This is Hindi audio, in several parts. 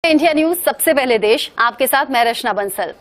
इंडिया न्यूज सबसे पहले देश, आपके साथ मैं रचना बंसल।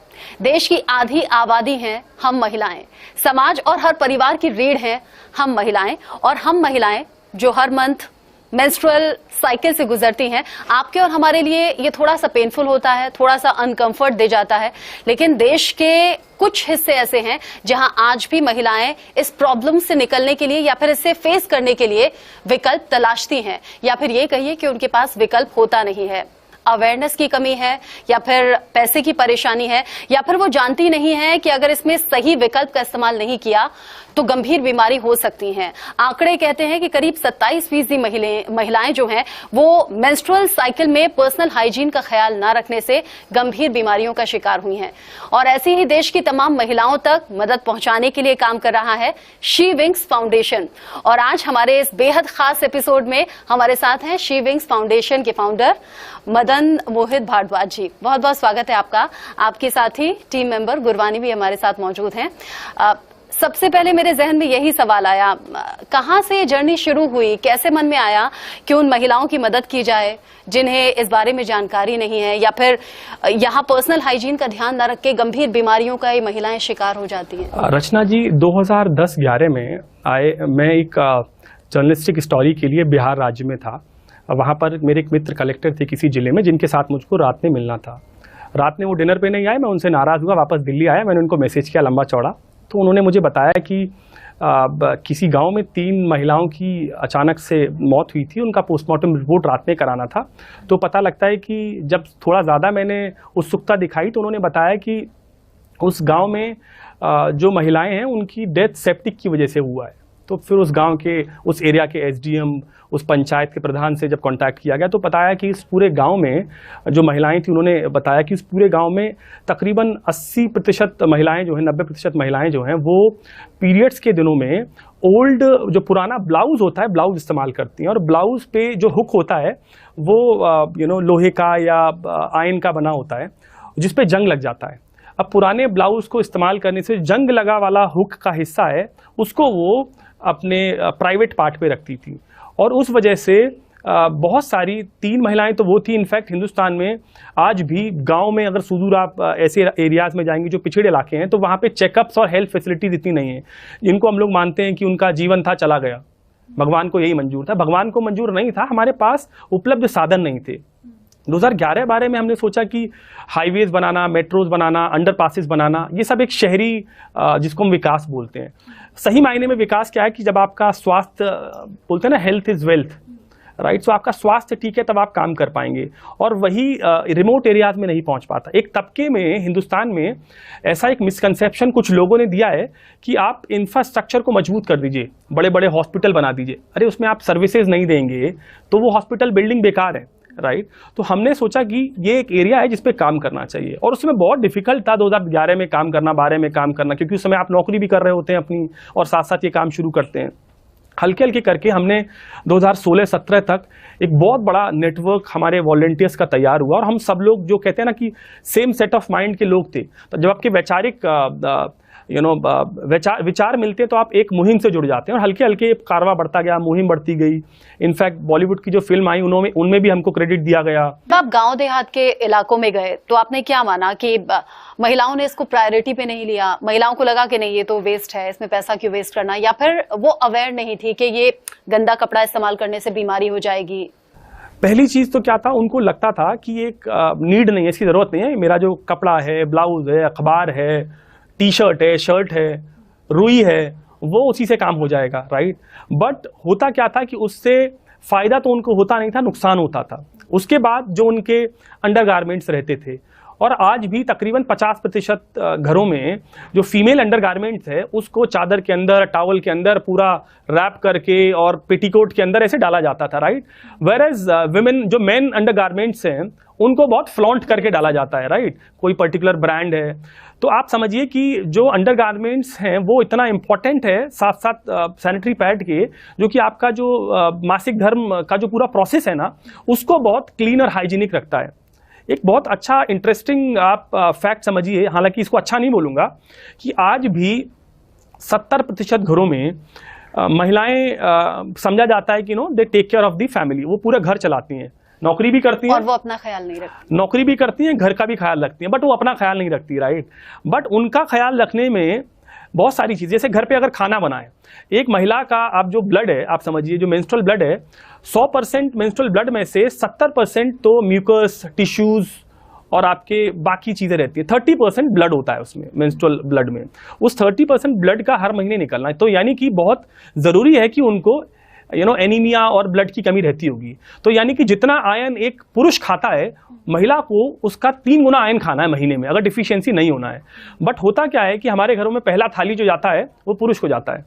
देश की आधी आबादी हैं हम महिलाएं। समाज और हर परिवार की रीढ़ हैं हम महिलाएं। और हम महिलाएं जो हर मंथ मेंस्ट्रुअल साइकिल से गुजरती हैं, आपके और हमारे लिए ये थोड़ा सा पेनफुल होता है, थोड़ा सा अनकंफर्ट दे जाता है। लेकिन देश के कुछ हिस्से ऐसे हैं जहां आज भी महिलाएं इस प्रॉब्लम से निकलने के लिए या फिर इससे फेस करने के लिए विकल्प तलाशती हैं, या फिर ये कहिए कि उनके पास विकल्प होता नहीं है। अवेयरनेस की कमी है, या फिर पैसे की परेशानी है, या फिर वो जानती नहीं है कि अगर इसमें सही विकल्प का इस्तेमाल नहीं किया तो गंभीर बीमारी हो सकती है। आंकड़े कहते हैं कि करीब 27% महिलाएं जो हैं वो मेंस्ट्रुअल साइकिल में पर्सनल हाइजीन का ख्याल न रखने से गंभीर बीमारियों का शिकार हुई हैं। और ऐसे ही देश की तमाम महिलाओं तक मदद पहुंचाने के लिए काम कर रहा है शी विंग्स फाउंडेशन। और आज हमारे इस बेहद खास एपिसोड में हमारे साथ हैं शी विंग्स फाउंडेशन के फाउंडर मदन मोहित भारद्वाज जी। बहुत बहुत स्वागत है आपका। आपके साथ ही टीम मेंबर गुरवानी भी हमारे साथ मौजूद हैं। सबसे पहले मेरे जहन में यही सवाल आया, कहां से जर्नी शुरू हुई, कैसे मन में आया कि उन महिलाओं की मदद की जाए जिन्हें इस बारे में जानकारी नहीं है, या फिर यहां पर्सनल हाइजीन का ध्यान न रख के गंभीर बीमारियों का ये महिलाएं शिकार हो जाती हैं? रचना जी, 2010-11 में मैं एक जर्नलिस्टिक स्टोरी के लिए बिहार राज्य में था। वहाँ पर मेरे एक मित्र कलेक्टर थे किसी जिले में, जिनके साथ मुझको रात में मिलना था। रात में वो डिनर पे नहीं आए, मैं उनसे नाराज़ हुआ, वापस दिल्ली आया। मैंने उनको मैसेज किया लंबा चौड़ा, तो उन्होंने मुझे बताया कि किसी गांव में 3 महिलाओं की अचानक से मौत हुई थी। उनका पोस्टमार्टम रिपोर्ट रात में कराना था। तो पता लगता है कि जब थोड़ा ज़्यादा मैंने उत्सुकता दिखाई तो उन्होंने बताया कि उस गाँव में जो महिलाएँ हैं उनकी डेथ सेप्टिक की वजह से हुआ है। तो फिर उस गांव के, उस एरिया के एसडीएम, उस पंचायत के प्रधान से जब कांटेक्ट किया गया तो बताया कि इस पूरे गांव में जो महिलाएं थी, उन्होंने बताया कि इस पूरे गांव में तकरीबन 80% महिलाएं जो हैं, 90% महिलाएं जो हैं वो पीरियड्स के दिनों में ओल्ड जो पुराना ब्लाउज़ होता है, ब्लाउज़ इस्तेमाल करती हैं। और ब्लाउज़ पे जो हुक होता है वो लोहे का या आयन का बना होता है, जिस पे जंग लग जाता है। अब पुराने ब्लाउज़ को इस्तेमाल करने से जंग लगा वाला हुक का हिस्सा है, उसको वो अपने प्राइवेट पार्ट पे रखती थी। और उस वजह से बहुत सारी 3 महिलाएं तो वो थी, इनफैक्ट हिंदुस्तान में आज भी गांव में अगर सुदूर आप ऐसे एरियाज़ में जाएंगे जो पिछड़े इलाके हैं, तो वहाँ पे चेकअप्स और हेल्थ फैसिलिटीज़ इतनी नहीं है। जिनको हम लोग मानते हैं कि उनका जीवन था चला गया, भगवान को यही मंजूर था। भगवान को मंजूर नहीं था, हमारे पास उपलब्ध साधन नहीं थे। 2011-12 में हमने सोचा कि हाईवेज बनाना, मेट्रोज बनाना, अंडरपासेस बनाना, ये सब एक शहरी जिसको हम विकास बोलते हैं। सही मायने में विकास क्या है कि जब आपका स्वास्थ्य, बोलते हैं ना हेल्थ इज वेल्थ, राइट। सो आपका स्वास्थ्य ठीक है तब आप काम कर पाएंगे, और वही रिमोट एरियाज में नहीं पहुंच पाता। एक तबके में हिंदुस्तान में ऐसा एक मिसकंसेप्शन कुछ लोगों ने दिया है कि आप इंफ्रास्ट्रक्चर को मजबूत कर दीजिए, बड़े बड़े हॉस्पिटल बना दीजिए। अरे उसमें आप सर्विसेज नहीं देंगे तो वो हॉस्पिटल बिल्डिंग बेकार है, राइट। तो हमने सोचा कि ये एक एरिया है जिस पे काम करना चाहिए। और उसमें बहुत डिफिकल्ट था 2011 में काम करना, 12 में काम करना, क्योंकि उस समय आप नौकरी भी कर रहे होते हैं अपनी, और साथ साथ ये काम शुरू करते हैं। हल्के हल्के करके हमने 2016-17 तक एक बहुत बड़ा नेटवर्क हमारे वॉलंटियर्स का तैयार हुआ। और हम सब लोग जो कहते हैं ना कि सेम सेट ऑफ माइंड के लोग थे, तो जब आपके वैचारिक विचार मिलते हैं तो आप एक मुहिम से जुड़ जाते हैं। और हल्के हल्के कारवां बढ़ता गया, मुहिम बढ़ती गई। इनफैक्ट बॉलीवुड की जो फिल्म आई उनमें भी हमको क्रेडिट दिया गया। आप गांव देहात के इलाकों में गए तो आपने क्या माना कि महिलाओं ने इसको प्रायोरिटी पे नहीं लिया? महिलाओं को लगा कि नहीं ये तो वेस्ट है, इसमें पैसा क्यों वेस्ट करना, या फिर वो अवेयर नहीं थी कि ये गंदा कपड़ा इस्तेमाल करने से बीमारी हो जाएगी? पहली चीज तो क्या था, उनको लगता था कि एक नीड नहीं है, इसकी जरूरत नहीं है, मेरा जो कपड़ा है, ब्लाउज है, अखबार है, टी शर्ट है, शर्ट है, रुई है, वो उसी से काम हो जाएगा, राइट। बट होता क्या था कि उससे फायदा तो उनको होता नहीं था, नुकसान होता था। उसके बाद जो उनके अंडरगारमेंट्स रहते थे, और आज भी तकरीबन 50% घरों में जो फीमेल अंडरगारमेंट्स है उसको चादर के अंदर, टॉवल के अंदर पूरा रैप करके और पेटीकोट के अंदर ऐसे डाला जाता था, राइट। वेयरएज विमेन, जो मेन अंडरगारमेंट्स हैं, उनको बहुत फ्लॉन्ट करके डाला जाता है, राइट। कोई पर्टिकुलर ब्रांड है। तो आप समझिए कि जो अंडरगारमेंट्स हैं वो इतना इंपॉर्टेंट है, साथ साथ सैनिटरी पैड के, जो कि आपका जो मासिक धर्म का जो पूरा प्रोसेस है ना, उसको बहुत क्लीन और हाइजीनिक रखता है। एक बहुत अच्छा इंटरेस्टिंग आप फैक्ट समझिए, हालांकि इसको अच्छा नहीं बोलूँगा, कि आज भी 70% घरों में महिलाएं समझा जाता है कि they take care of the family, वो पूरा घर चलाती हैं। नौकरी भी करती हैं और वो अपना ख्याल नहीं रखती। नौकरी भी करती हैं, घर का भी ख्याल रखती हैं, बट वो अपना ख्याल नहीं रखती, राइट। बट उनका ख्याल रखने में बहुत सारी चीज़ें, जैसे घर पे अगर खाना बनाए, एक महिला का आप जो ब्लड है, आप समझिए जो मेंस्ट्रुअल ब्लड है, 100% मेंस्ट्रुअल ब्लड में से 70% तो म्यूकस, टिश्यूज और आपके बाकी चीज़ें रहती है। 30% ब्लड होता है उसमें, मेंस्ट्रुअल ब्लड में। उस 30% ब्लड का हर महीने निकलना है, तो यानी कि बहुत ज़रूरी है कि उनको एनीमिया और ब्लड की कमी रहती होगी। तो यानी कि जितना आयन एक पुरुष खाता है, महिला को उसका 3 गुना आयन खाना है महीने में, अगर डिफिशियंसी नहीं होना है। बट होता क्या है कि हमारे घरों में पहला थाली जो जाता है वो पुरुष को जाता है,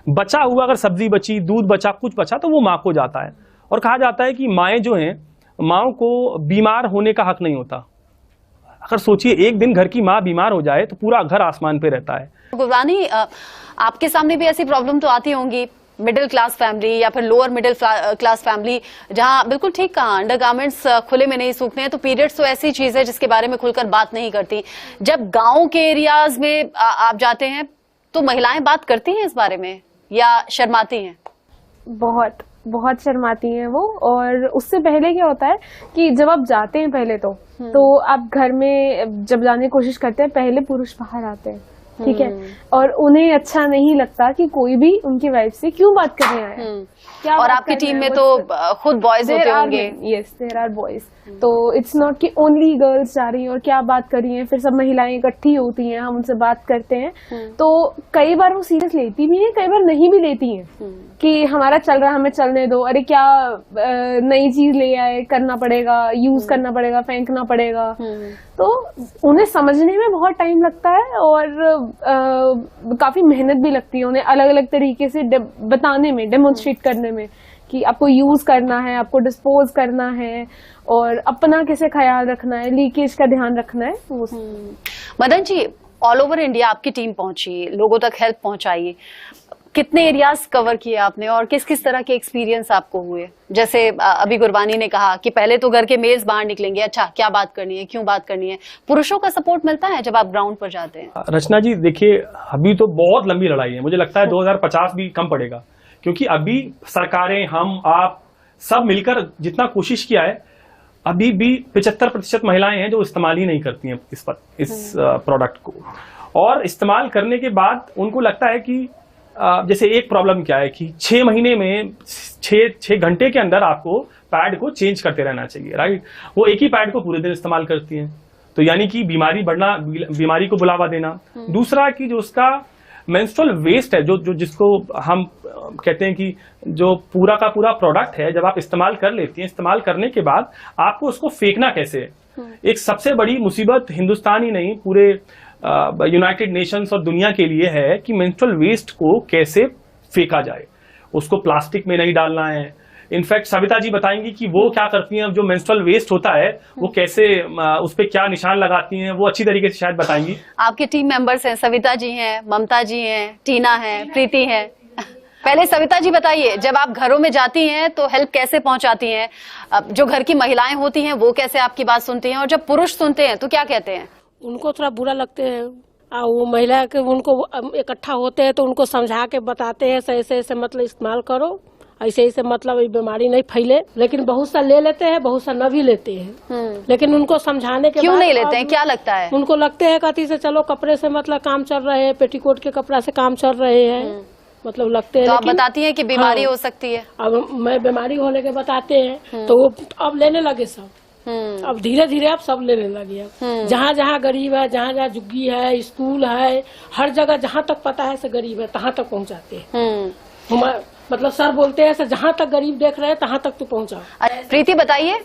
बचा हुआ अगर सब्जी बची, दूध बचा, कुछ बचा तो वो माँ को जाता है। और कहा जाता है कि माएँ जो हैं, माँओं को बीमार होने का हक नहीं होता। अगर सोचिए एक दिन घर की माँ बीमार हो जाए तो पूरा घर आसमान पे रहता है। गुरबानी, आपके सामने भी ऐसी प्रॉब्लम तो आती होंगी, मिडिल क्लास फैमिली या फिर लोअर मिडिल क्लास फैमिली, जहां बिल्कुल ठीक कहा अंडरगारमेंट्स खुले में नहीं सूखते हैं, तो पीरियड्स तो ऐसी चीज है जिसके बारे में खुलकर बात नहीं करती। जब गांव के एरियाज में आप जाते हैं तो महिलाएं बात करती हैं इस बारे में या शर्माती हैं? बहुत बहुत शर्माती हैं वो। और उससे पहले क्या होता है कि जब आप जाते हैं पहले तो आप घर में जब जाने की कोशिश करते हैं, पहले पुरुष बाहर आते हैं, ठीक है, और उन्हें अच्छा नहीं लगता कि कोई भी उनकी वाइफ से क्यों बात करने आया। क्या और आपकी टीम में तो खुद बॉयज होते होंगे। Yes, there are boys. तो इट्स नॉट कि ओनली गर्ल्स जा रही हैं और क्या बात कर रही हैं, फिर सब महिलाएं इकट्ठी होती हैं, हम उनसे बात करते हैं। तो कई बार वो सीरियस लेती भी हैं, कई बार नहीं भी लेती हैं कि हमारा चल रहा है, हमें चलने दो, अरे क्या नई चीज ले आए, करना पड़ेगा, यूज करना पड़ेगा, फेंकना पड़ेगा। तो उन्हें समझने में बहुत टाइम लगता है और काफी मेहनत भी लगती है उन्हें अलग अलग तरीके से बताने में, डेमोन्स्ट्रेट करने में कि आपको यूज करना है, आपको डिस्पोज करना है और अपना कैसे ख्याल रखना है, लीकेज का ध्यान रखना है। वो Madan ji, all over India आपकी टीम पहुंची, लोगों तक हेल्प पहुंचाई, कितने एरियाज कवर किए आपने और किस किस तरह के एक्सपीरियंस आपको हुए? जैसे अभी गुरबानी ने कहा कि पहले तो घर के मेल्स बाहर निकलेंगे, अच्छा क्या बात करनी है, क्यों बात करनी है, पुरुषों का सपोर्ट मिलता है जब आप ग्राउंड पर जाते हैं? रचना जी देखिए, अभी तो बहुत लंबी लड़ाई है, मुझे लगता है 2050 भी कम पड़ेगा, क्योंकि अभी सरकारें, हम, आप सब मिलकर जितना कोशिश किया है, अभी भी 75% महिलाएं हैं जो इस्तेमाल ही नहीं करती हैं इस प्रोडक्ट को। और इस्तेमाल करने के बाद उनको लगता है कि जैसे एक प्रॉब्लम क्या है कि 6 महीने में 6 घंटे के अंदर आपको पैड को चेंज करते रहना चाहिए, राइट। वो एक ही पैड को पूरे दिन इस्तेमाल करती हैं, तो यानी कि बीमारी को बुलावा देना। दूसरा कि जो उसका मेंस्ट्रुअल वेस्ट है, जो जिसको हम कहते हैं कि जो पूरा का पूरा प्रोडक्ट है, जब आप इस्तेमाल कर लेती हैं, इस्तेमाल करने के बाद आपको उसको फेंकना कैसे है। एक सबसे बड़ी मुसीबत हिंदुस्तान ही नहीं, पूरे यूनाइटेड नेशंस और दुनिया के लिए है कि मेंस्ट्रुअल वेस्ट को कैसे फेंका जाए। उसको प्लास्टिक में नहीं डालना है। इनफैक्ट सविता जी बताएंगी कि वो क्या करती हैं, जो मेंस्ट्रुअल वेस्ट होता है वो कैसे उस पर क्या निशान लगाती हैं, वो अच्छी तरीके से शायद बताएंगी। आपके टीम मेंबर्स हैं, सविता जी हैं, ममता जी हैं, टीना है, प्रीति है। पहले सविता जी बताइए, जब आप घरों में जाती हैं तो हेल्प कैसे पहुंचाती हैं? जो घर की महिलाएं होती हैं वो कैसे आपकी बात सुनती हैं, और जब पुरुष सुनते हैं तो क्या कहते हैं? उनको थोड़ा बुरा लगते हैं, वो महिला के उनको इकट्ठा होते हैं तो उनको समझा के बताते हैं, ऐसे ऐसे मतलब इस्तेमाल करो, ऐसे ऐसे मतलब बीमारी नहीं फैले। लेकिन बहुत सा ले लेते हैं, बहुत सा न भी लेते हैं। लेकिन उनको समझाने के क्यों नहीं लेते हैं, क्या लगता है? उनको लगते है कति से चलो कपड़े से मतलब काम चल रहे हैं, पेटीकोट के कपड़ा से काम चल रहे हैं, मतलब लगते हैं। तो आप बताती हैं कि बीमारी हो सकती है। अब मैं बीमारी होने के बताते हैं तो वो अब लेने लगे सब। अब धीरे धीरे अब सब लेने लगे। अब जहाँ जहाँ गरीब है, जहाँ जहाँ झुग्गी है, स्कूल है, हर जगह जहाँ तक पता है से गरीब है तहाँ तक पहुँचाते हैं। मतलब सर बोलते हैं सर जहाँ तक गरीब देख रहे हैं तहाँ तक तो पहुँचाओ। प्रीति बताइए,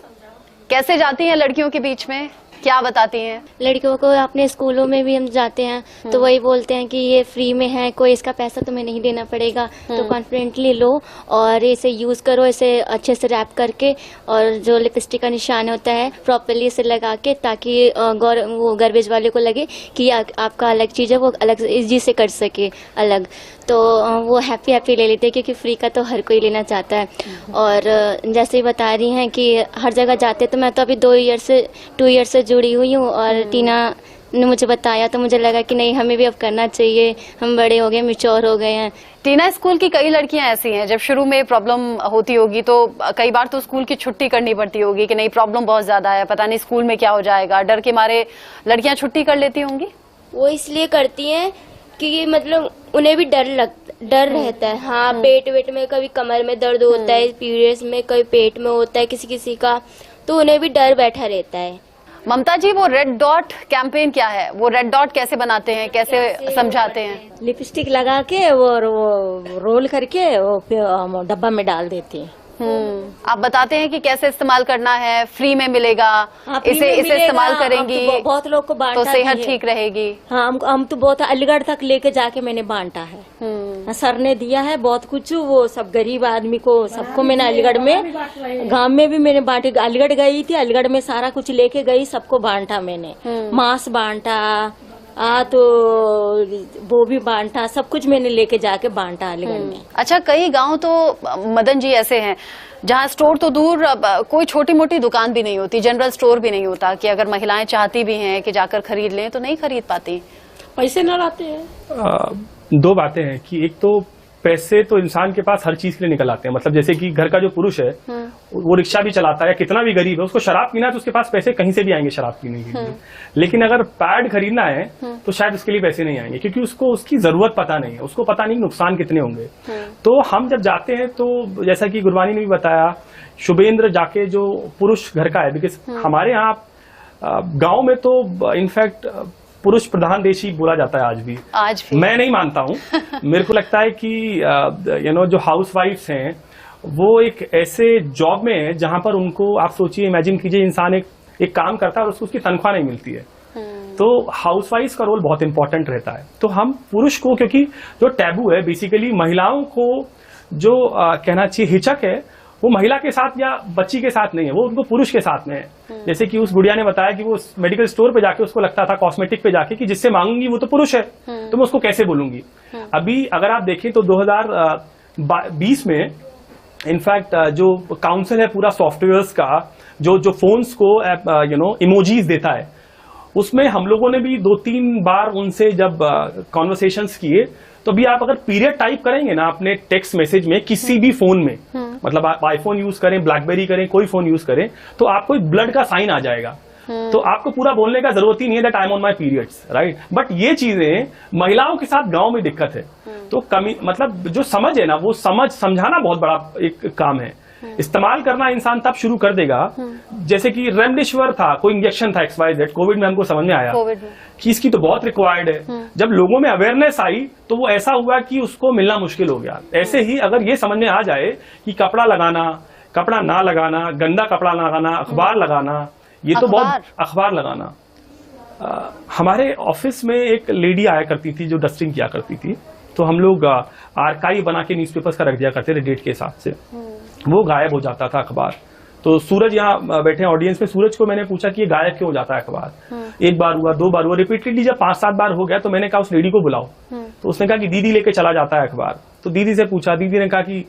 कैसे जाती हैं लड़कियों के बीच में, क्या बताती हैं? लड़कियों को अपने स्कूलों में भी हम जाते हैं तो वही बोलते हैं कि ये फ्री में है, कोई इसका पैसा तुम्हें नहीं देना पड़ेगा, तो कॉन्फिडेंटली लो और इसे यूज करो, इसे अच्छे से रैप करके, और जो लिपस्टिक का निशान होता है प्रॉपरली इसे लगा के, ताकि वो गार्बेज वाले को लगे कि आपका अलग चीज है, वो अलग इजी से कर सके अलग, तो वो हैप्पी ले लेते हैं, क्योंकि फ्री का तो हर कोई लेना चाहता है। और जैसे ही बता रही हैं कि हर जगह जाते, तो मैं तो अभी 2 ईयर से जुड़ी हुई हूँ, और टीना ने मुझे बताया तो मुझे लगा कि नहीं, हमें भी अब करना चाहिए, हम बड़े हो गए, मैच्योर हो गए हैं। टीना, स्कूल की कई लड़कियां ऐसी हैं, जब शुरू में प्रॉब्लम होती होगी तो कई बार तो स्कूल की छुट्टी करनी पड़ती होगी कि नहीं प्रॉब्लम बहुत ज्यादा है, पता नहीं स्कूल में क्या हो जाएगा, डर के मारे लड़कियां छुट्टी कर लेती होंगी। वो इसलिए करती हैं कि मतलब उन्हें भी डर रहता है। हाँ, पेट वेट में कभी कमर में दर्द होता है, पीरियड्स में कभी पेट में होता है किसी किसी का, तो उन्हें भी डर बैठा रहता है। ममता जी, वो रेड डॉट कैंपेन क्या है? वो रेड डॉट कैसे बनाते हैं, कैसे समझाते हैं? लिपस्टिक लगा के और वो रोल करके वो डब्बा में डाल देती है। आप बताते हैं कि कैसे इस्तेमाल करना है, फ्री में मिलेगा, इसे इस्तेमाल करेंगी तो बहुत लोग को बांटा तो सेहत भी है। ठीक रहेगी। हाँ, हम तो बहुत अलीगढ़ तक लेके जाके मैंने बांटा है। सर ने दिया है बहुत कुछ, वो सब गरीब आदमी को सबको मैंने अलीगढ़ में, गांव में भी मैंने बांटे। अलीगढ़ गई थी, अलीगढ़ में सारा कुछ लेके गई, सबको बांटा मैंने, मांस बांटा, तो वो भी बांटा, सब कुछ मैंने लेके जाके बांटा अलीगढ़ में। अच्छा, कई गांव तो मदन जी ऐसे हैं जहां स्टोर तो दूर, कोई छोटी मोटी दुकान भी नहीं होती, जनरल स्टोर भी नहीं होता, कि अगर महिलाएं चाहती भी हैं कि जाकर खरीद लें तो नहीं खरीद पाती, पैसे न रहते हैं। दो बातें हैं कि एक तो पैसे तो इंसान के पास हर चीज के लिए निकल आते हैं। मतलब जैसे कि घर का जो पुरुष है वो रिक्शा भी चलाता है, कितना भी गरीब है, उसको शराब पीना है तो उसके पास पैसे कहीं से भी आएंगे शराब पीने के लिए। लेकिन अगर पैड खरीदना है तो शायद उसके लिए पैसे नहीं आएंगे, क्योंकि उसको उसकी जरूरत पता नहीं है, उसको पता नहीं नुकसान कितने होंगे। तो हम जब जाते हैं तो जैसा कि गुरबानी ने भी बताया, शुभेंद्र जाके जो पुरुष घर का है, बिकॉज हमारे यहाँ गाँव में तो इनफैक्ट पुरुष प्रधान देश ही बोला जाता है आज भी। मैं नहीं मानता हूँ। मेरे को लगता है कि जो हाउसवाइफ्स हैं वो एक ऐसे जॉब में है जहां पर उनको, आप सोचिए, इमेजिन कीजिए, इंसान एक काम करता है और उसको उसकी तनख्वाह नहीं मिलती है, तो हाउसवाइफ्स का रोल बहुत इंपॉर्टेंट रहता है। तो हम पुरुष को, क्योंकि जो टैबू है बेसिकली महिलाओं को जो कहना चाहिए हिचक है, वो महिला के साथ या बच्ची के साथ नहीं है, वो उनको पुरुष के साथ में है। जैसे कि उस बुढ़िया ने बताया कि वो मेडिकल स्टोर पे जाके उसको लगता था, कॉस्मेटिक पे जाके, कि जिससे मांगूंगी वो तो पुरुष है, तो मैं उसको कैसे बोलूंगी। अभी अगर आप देखें तो 2020 में इनफैक्ट जो काउंसिल है पूरा सॉफ्टवेयर्स का, जो फोन्स को इमोजीज देता है, उसमें हम लोगों ने भी 2-3 बार उनसे जब कॉन्वर्सेशंस किए, तो अभी आप अगर पीरियड टाइप करेंगे ना अपने टेक्स्ट मैसेज में किसी भी फोन में, मतलब आप आईफोन यूज करें, ब्लैकबेरी करें, कोई फोन यूज करें, तो आपको एक ब्लड का साइन आ जाएगा। तो आपको पूरा बोलने का जरूरत ही नहीं है that I am on my periods, right. But ये चीजें महिलाओं के साथ गांव में दिक्कत है। तो कमी, मतलब जो समझ है ना, वो समझाना बहुत बड़ा एक काम है। इस्तेमाल करना इंसान तब शुरू कर देगा, जैसे कि रेमडेसिविर था, कोई इंजेक्शन था XYZ, कोविड में हमको समझ में आया कि इसकी तो बहुत रिक्वायर्ड है। जब लोगों में अवेयरनेस आई तो वो ऐसा हुआ कि उसको मिलना मुश्किल हो गया। ऐसे ही अगर ये समझ में आ जाए कि कपड़ा लगाना, कपड़ा ना लगाना, गंदा कपड़ा लगाना, अखबार लगाना, ये तो बहुत, अखबार लगाना। हमारे ऑफिस में एक लेडी आया करती थी जो डस्टिंग किया करती थी, तो हम लोग आर्काइव बना के न्यूज़पेपर्स का रख दिया करते थे डेट के हिसाब से। वो गायब हो जाता था अखबार। तो सूरज यहाँ बैठे ऑडियंस में, सूरज को मैंने पूछा कि ये गायब क्यों हो जाता है अखबार। एक बार हुआ, 2 बार हुआ, रिपीटेडली जब 5-7 बार हो गया तो मैंने कहा उस लेडी को बुलाओ। तो उसने कहा कि दीदी लेके चला जाता है अखबार। तो दीदी से पूछा, दीदी ने कहा कि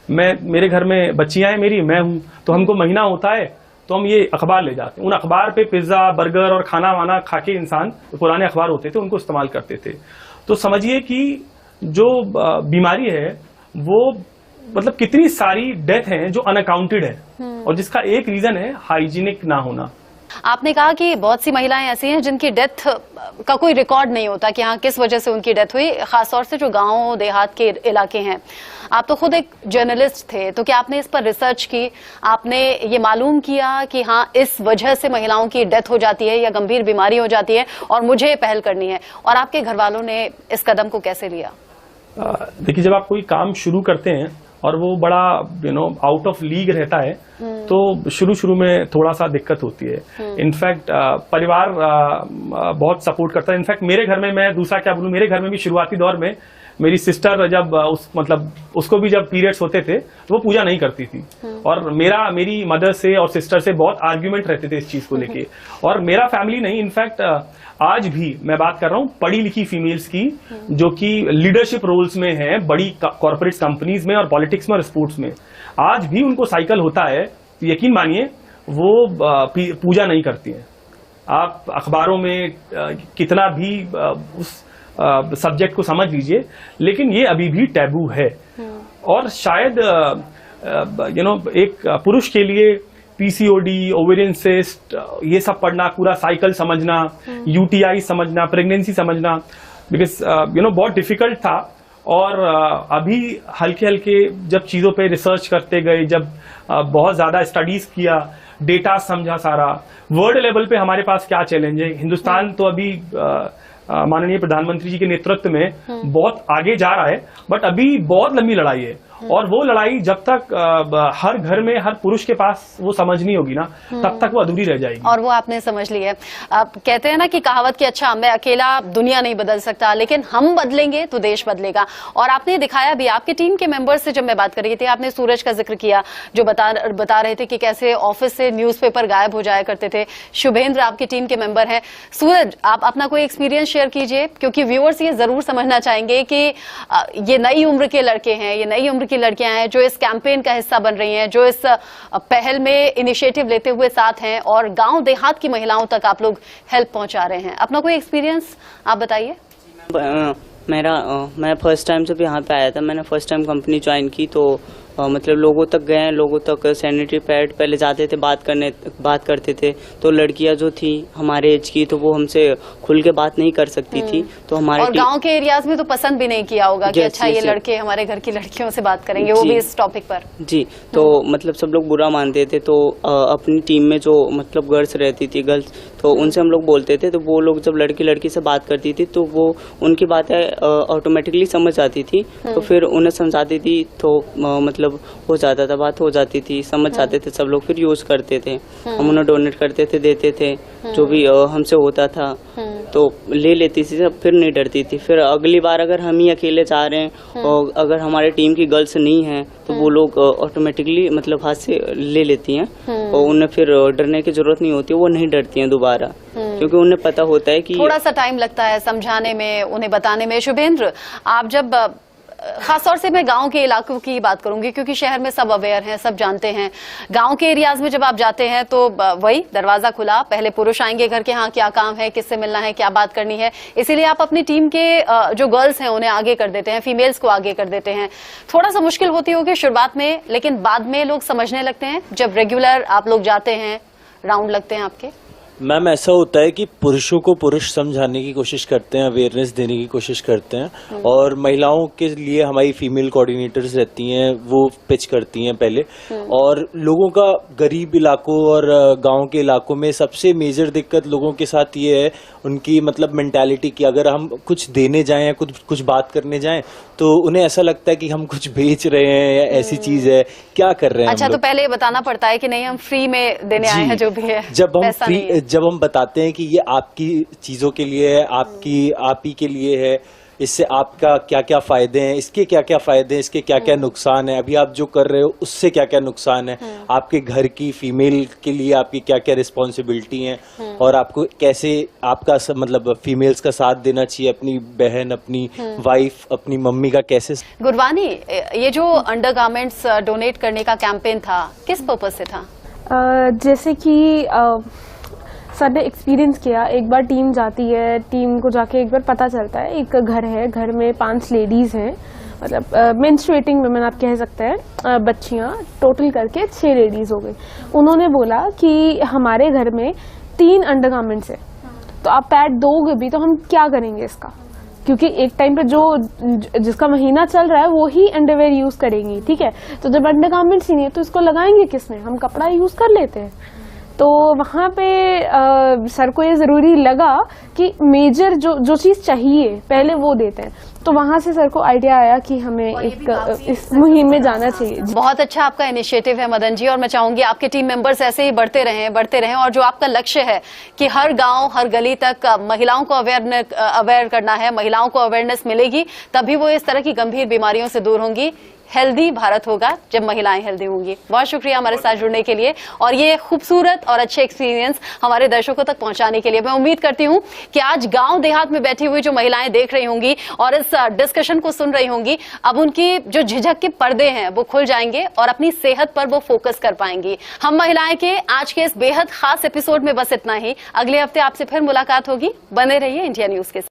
मेरे घर में बच्चियां हैं, मेरी, मैं हूं, तो हमको महीना होता है तो हम ये अखबार ले जाते हैं। उन अखबार पे पिज्जा, बर्गर और खाना वाना खा के इंसान, पुराने अखबार होते थे उनको इस्तेमाल करते थे। तो समझिए कि जो बीमारी है वो, मतलब कितनी सारी डेथ हैं जो अनअकाउंटेड है, और जिसका एक रीजन है हाइजीनिक ना होना। आपने कहा कि बहुत सी महिलाएं ऐसी हैं जिनकी डेथ का कोई रिकॉर्ड नहीं होता कि हाँ किस वजह से उनकी डेथ हुई, खासतौर से जो गांव देहात के इलाके हैं। आप तो खुद एक जर्नलिस्ट थे, तो क्या आपने इस पर रिसर्च की, आपने ये मालूम किया कि हाँ इस वजह से महिलाओं की डेथ हो जाती है या गंभीर बीमारी हो जाती है और मुझे पहल करनी है, और आपके घर वालों ने इस कदम को कैसे लिया? देखिए, जब आप कोई काम शुरू करते हैं और वो बड़ा आउट ऑफ लीग रहता है, तो शुरू में थोड़ा सा दिक्कत होती है। इनफैक्ट परिवार बहुत सपोर्ट करता है। इनफैक्ट मेरे घर में, मैं दूसरा क्या बोलूं, मेरे घर में भी शुरुआती दौर में मेरी सिस्टर जब उसको भी जब पीरियड्स होते थे तो वो पूजा नहीं करती थी, और मेरी मदर से और सिस्टर से बहुत आर्ग्यूमेंट रहते थे इस चीज को लेके। और मेरा फैमिली नहीं, इनफैक्ट आज भी मैं बात कर रहा हूँ पढ़ी लिखी फीमेल्स की, जो कि लीडरशिप रोल्स में है बड़ी कॉर्पोरेट कंपनीज में और पॉलिटिक्स में और स्पोर्ट्स में, आज भी उनको साइकिल होता है, यकीन मानिए वो पूजा नहीं करती हैं। आप अखबारों में कितना भी उस सब्जेक्ट को समझ लीजिए, लेकिन ये अभी भी टैबू है। और शायद एक पुरुष के लिए पीसीओडी, ओवेरियन सिस्ट, ये सब पढ़ना, पूरा साइकिल समझना, यूटीआई समझना, प्रेगनेंसी समझना, बिकॉज बहुत डिफिकल्ट था। और अभी हल्के हल्के जब चीज़ों पे रिसर्च करते गए, जब बहुत ज़्यादा स्टडीज़ किया, डेटा समझा सारा, वर्ल्ड लेवल पे हमारे पास क्या चैलेंज है। हिंदुस्तान तो अभी माननीय प्रधानमंत्री जी के नेतृत्व में बहुत आगे जा रहा है, बट अभी बहुत लंबी लड़ाई है। और वो लड़ाई जब तक हर घर में हर पुरुष के पास वो समझ नहीं होगी ना, तब तक वो अधूरी रह जाएगी। और वो आपने समझ ली है। कहते हैं ना कि कहावत कि अच्छा मैं अकेला दुनिया नहीं बदल सकता, लेकिन हम बदलेंगे तो देश बदलेगा। और आपने दिखाया भी, आपके टीम के मेंबर्स से जब मैं बात कर रही थी, आपने सूरज का जिक्र किया, जो बता रहे थे कि कैसे ऑफिस से न्यूज़पेपर गायब हो जाया करते थे। शुभेंद्र आपकी टीम के मेंबर हैं। सूरज, आप अपना कोई एक्सपीरियंस शेयर कीजिए, क्योंकि व्यूअर्स ये जरूर समझना चाहेंगे कि ये नई उम्र के लड़के हैं, ये नई उम्र की लड़कियां हैं जो इस कैंपेन का हिस्सा बन रही हैं, जो इस पहल में इनिशिएटिव लेते हुए साथ हैं, और गांव देहात की महिलाओं तक आप लोग हेल्प पहुंचा रहे हैं। अपना कोई एक्सपीरियंस आप बताइए। मैं फर्स्ट टाइम जब यहाँ पे आया था, मैंने फर्स्ट टाइम कंपनी ज्वाइन की, तो मतलब लोगों तक गए, लोगों तक सैनिटरी पैड पहले जाते थे, बात करते थे। तो लड़कियां जो थी हमारे एज की, तो वो हमसे खुल के बात नहीं कर सकती थी। तो हमारे और गांव के एरियाज में तो पसंद भी नहीं किया होगा कि अच्छा ये लड़के हमारे घर की लड़कियों से बात करेंगे, वो भी इस टॉपिक पर। जी, तो मतलब सब लोग बुरा मानते थे। तो अपनी टीम में जो मतलब गर्ल्स रहती थी, तो उनसे हम लोग बोलते थे, तो वो लोग जब लड़की से बात करती थी, तो वो उनकी बातें ऑटोमेटिकली समझ आती थी। तो फिर उन्हें समझाती थी, तो मतलब हो जाता था, बात हो जाती थी, समझ जाते थे सब लोग, फिर यूज करते थे। हम उन्हें डोनेट करते थे, देते थे, जो भी हमसे होता था तो ले लेती थी, फिर नहीं डरती थी। फिर अगली बार अगर हम ही अकेले जा रहे हैं और अगर हमारे टीम की गर्ल्स नहीं है, तो वो लोग ऑटोमेटिकली मतलब हाथ से ले लेती हैं, और उन्हें फिर डरने की जरूरत नहीं होती, वो नहीं डरती हैं दोबारा, क्योंकि उन्हें पता होता है कि थोड़ा सा टाइम लगता है समझाने में, उन्हें बताने में। शुभेंद्र, आप जब खासतौर से मैं गांव के इलाकों की बात करूंगी, क्योंकि शहर में सब अवेयर हैं, सब जानते हैं। गांव के एरियाज में जब आप जाते हैं तो वही दरवाजा खुला, पहले पुरुष आएंगे घर के, हाँ क्या काम है, किससे मिलना है, क्या बात करनी है, इसीलिए आप अपनी टीम के जो गर्ल्स हैं उन्हें आगे कर देते हैं, फीमेल्स को आगे कर देते हैं। थोड़ा सा मुश्किल होती होगी शुरुआत में, लेकिन बाद में लोग समझने लगते हैं जब रेगुलर आप लोग जाते हैं, राउंड लगते हैं आपके। मैम, ऐसा होता है कि पुरुषों को पुरुष समझाने की कोशिश करते हैं, अवेयरनेस देने की कोशिश करते हैं, और महिलाओं के लिए हमारी फीमेल कोऑर्डिनेटर्स रहती हैं, वो पिच करती हैं पहले। और लोगों का गरीब इलाकों और गांव के इलाकों में सबसे मेजर दिक्कत लोगों के साथ ये है, उनकी मतलब मेंटालिटी की। अगर हम कुछ देने जाएं या कुछ बात करने जाएं, तो उन्हें ऐसा लगता है कि हम कुछ बेच रहे हैं या ऐसी चीज है, क्या कर रहे हैं। अच्छा, तो पहले बताना पड़ता है कि नहीं, हम फ्री में देने आए हैं जो भी है। जब हम बताते हैं कि ये आपकी चीजों के लिए है, आप ही के लिए है, इससे आपका क्या क्या फायदे हैं, इसके क्या क्या फायदे हैं, इसके क्या क्या नुकसान है, अभी आप जो कर रहे हो उससे क्या क्या नुकसान है, आपके घर की फीमेल के लिए आपकी क्या क्या रिस्पॉन्सिबिलिटी है, और आपको कैसे आपका मतलब फीमेल्स का साथ देना चाहिए, अपनी बहन, अपनी वाइफ, अपनी मम्मी का कैसे। गुरबानी, ये जो अंडरगारमेंट्स डोनेट करने का कैंपेन था, किस पर्पज से था? जैसे कि सर ने एक्सपीरियंस किया, एक बार टीम जाती है, टीम को जाके एक बार पता चलता है, एक घर है, घर में 5 लेडीज हैं, मतलब मेंस्ट्रुएटिंग वुमेन आप कह सकते हैं, बच्चियां, टोटल करके 6 लेडीज हो गई। उन्होंने बोला कि हमारे घर में 3 अंडरगारमेंट्स है, तो आप पैड दोगे भी तो हम क्या करेंगे इसका, क्योंकि एक टाइम पे जिसका महीना चल रहा है वो ही अंडरवेयर यूज करेंगी, ठीक है। तो जब अंडरगारमेंट्स ही नहीं है तो इसको लगाएंगे किसमें, हम कपड़ा यूज कर लेते हैं। तो वहाँ पे सर को ये ज़रूरी लगा कि मेजर जो चीज़ चाहिए पहले वो देते हैं। तो वहाँ से सर को आइडिया आया कि हमें इस मुहिम में जाना चाहिए। बहुत अच्छा आपका इनिशिएटिव है मदन जी, और मैं चाहूंगी आपके टीम मेंबर्स ऐसे ही बढ़ते रहें, और जो आपका लक्ष्य है कि हर गांव हर गली तक महिलाओं को अवेयर करना है, महिलाओं को अवेयरनेस मिलेगी, तभी वो इस तरह की गंभीर बीमारियों से दूर होंगी। हेल्दी भारत होगा जब महिलाएं हेल्दी होंगी। बहुत शुक्रिया हमारे साथ जुड़ने के लिए और ये खूबसूरत और अच्छे एक्सपीरियंस हमारे दर्शकों तक पहुंचाने के लिए। मैं उम्मीद करती हूं कि आज गांव देहात में बैठी हुई जो महिलाएं देख रही होंगी और इस डिस्कशन को सुन रही होंगी, अब उनकी जो झिझक के पर्दे हैं वो खुल जाएंगे और अपनी सेहत पर वो फोकस कर पाएंगी। हम महिलाएं के आज के इस बेहद खास एपिसोड में बस इतना ही। अगले हफ्ते आपसे फिर मुलाकात होगी। बने रहिए इंडिया न्यूज के साथ।